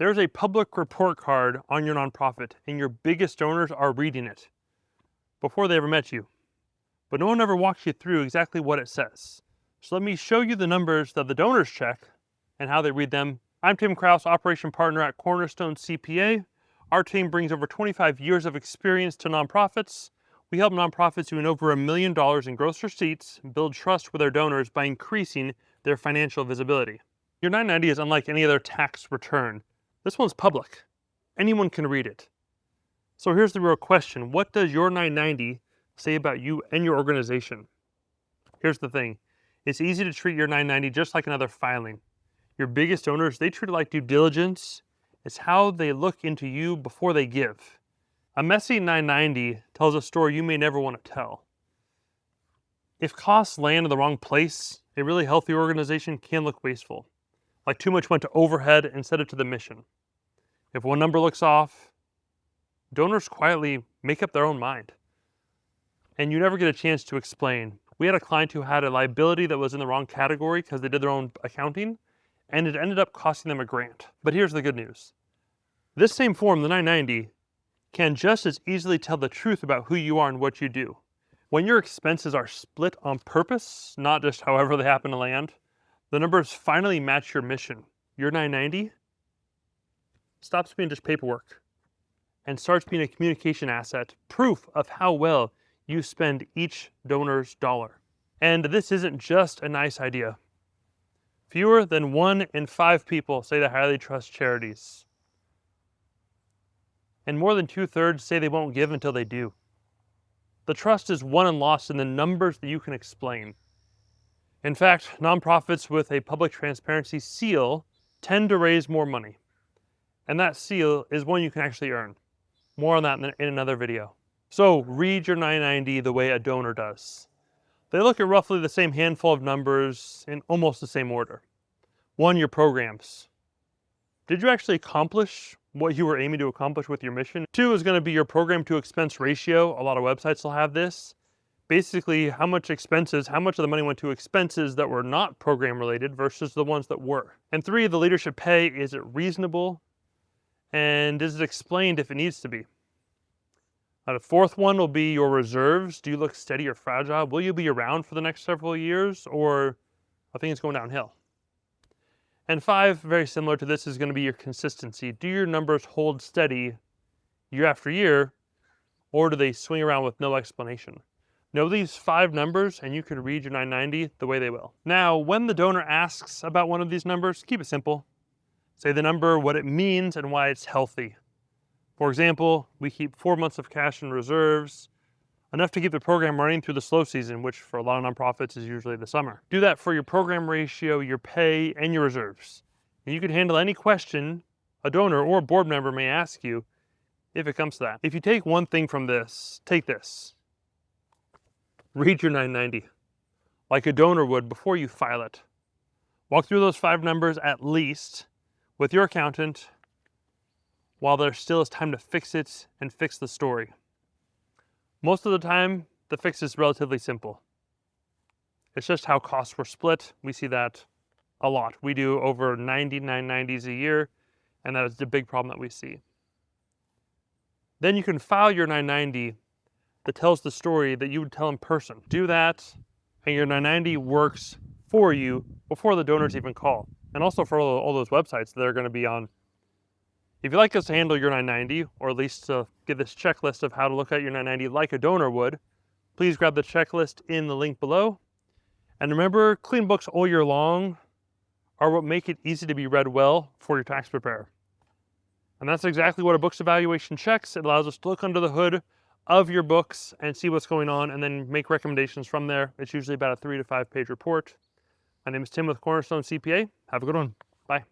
There's a public report card on your nonprofit, and your biggest donors are reading it before they ever met you. But no one ever walks you through exactly what it says. So let me show you the numbers that the donors check and how they read them. I'm Tim Krause, Operation Partner at Cornerstone CPA. Our team brings over 25 years of experience to nonprofits. We help nonprofits who earn over $1 million in gross receipts build trust with their donors by increasing their financial visibility. Your 990 is unlike any other tax return. This one's public. Anyone can read it. So here's the real question. What does your 990 say about you and your organization? Here's the thing. It's easy to treat your 990 just like another filing. Your biggest donors, they treat it like due diligence. It's how they look into you before they give. A messy 990 tells a story you may never want to tell. If costs land in the wrong place, a really healthy organization can look wasteful. Like too much went to overhead instead of to the mission. If one number looks off, donors quietly make up their own mind. And you never get a chance to explain. We had a client who had a liability that was in the wrong category because they did their own accounting, and it ended up costing them a grant. But here's the good news. This same form, the 990, can just as easily tell the truth about who you are and what you do. When your expenses are split on purpose, not just however they happen to land, the numbers finally match your mission. Your 990 stops being just paperwork and starts being a communication asset, proof of how well you spend each donor's dollar. And this isn't just a nice idea. Fewer than 1 in 5 people say they highly trust charities. And more than 2/3 say they won't give until they do. The trust is won and lost in the numbers that you can explain. In fact, nonprofits with a public transparency seal tend to raise more money. And that seal is one you can actually earn. More on that in another video. So read your 990 the way a donor does. They look at roughly the same handful of numbers in almost the same order. 1, your programs. Did you actually accomplish what you were aiming to accomplish with your mission? 2 is going to be your program to expense ratio. A lot of websites will have this. Basically, how much of the money went to expenses that were not program related versus the ones that were. And 3, the leadership pay. Is it reasonable? And is it explained if it needs to be? The 4th one will be your reserves. Do you look steady or fragile? Will you be around for the next several years, or are things going downhill? And 5, very similar to this, is going to be your consistency. Do your numbers hold steady year after year, or do they swing around with no explanation? Know these 5 numbers, and you can read your 990 the way they will. Now, when the donor asks about one of these numbers, keep it simple. Say the number, what it means, and why it's healthy. For example, we keep 4 months of cash in reserves, enough to keep the program running through the slow season, which for a lot of nonprofits is usually the summer. Do that for your program ratio, your pay, and your reserves. And you can handle any question a donor or a board member may ask you if it comes to that. If you take one thing from this, take this. Read your 990 like a donor would before you file it. Walk through those 5 numbers at least with your accountant while there still is time to fix it and fix the story. Most of the time, the fix is relatively simple. It's just how costs were split. We see that a lot. We do over 90 990s a year, and that is the big problem that we see. Then you can file your 990 that tells the story that you would tell in person. Do that, and your 990 works for you before the donors even call. And also for all those websites that are going to be on. If you'd like us to handle your 990, or at least to get this checklist of how to look at your 990 like a donor would, please grab the checklist in the link below. And remember, clean books all year long are what make it easy to be read well for your tax preparer. And that's exactly what a books evaluation checks. It allows us to look under the hood of your books and see what's going on and then make recommendations from there. It's usually about a 3 to 5 page report. My name is Tim with Cornerstone CPA. Have a good one. Bye.